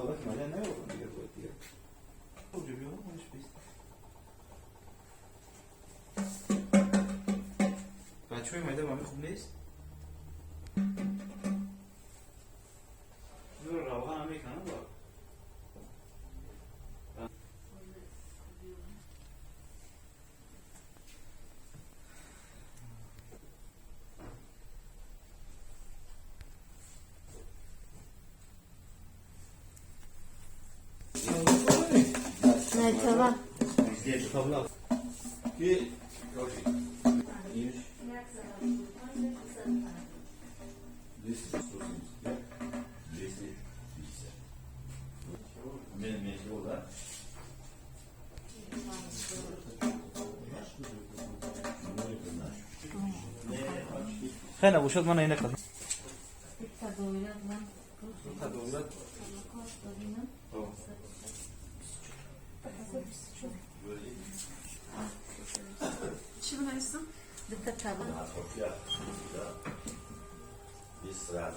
Salak mı? Ne oldu? Diye bu diye. Oldu bir olmuş biz. بچه‌های اومده مامی خوب نیست؟ رو روغن هم میکنم با Ne tamam. Bir خیلی بوشد من اینه کدوم تدویرات چی بنویسم؟ دکتر تابان Biz sıra.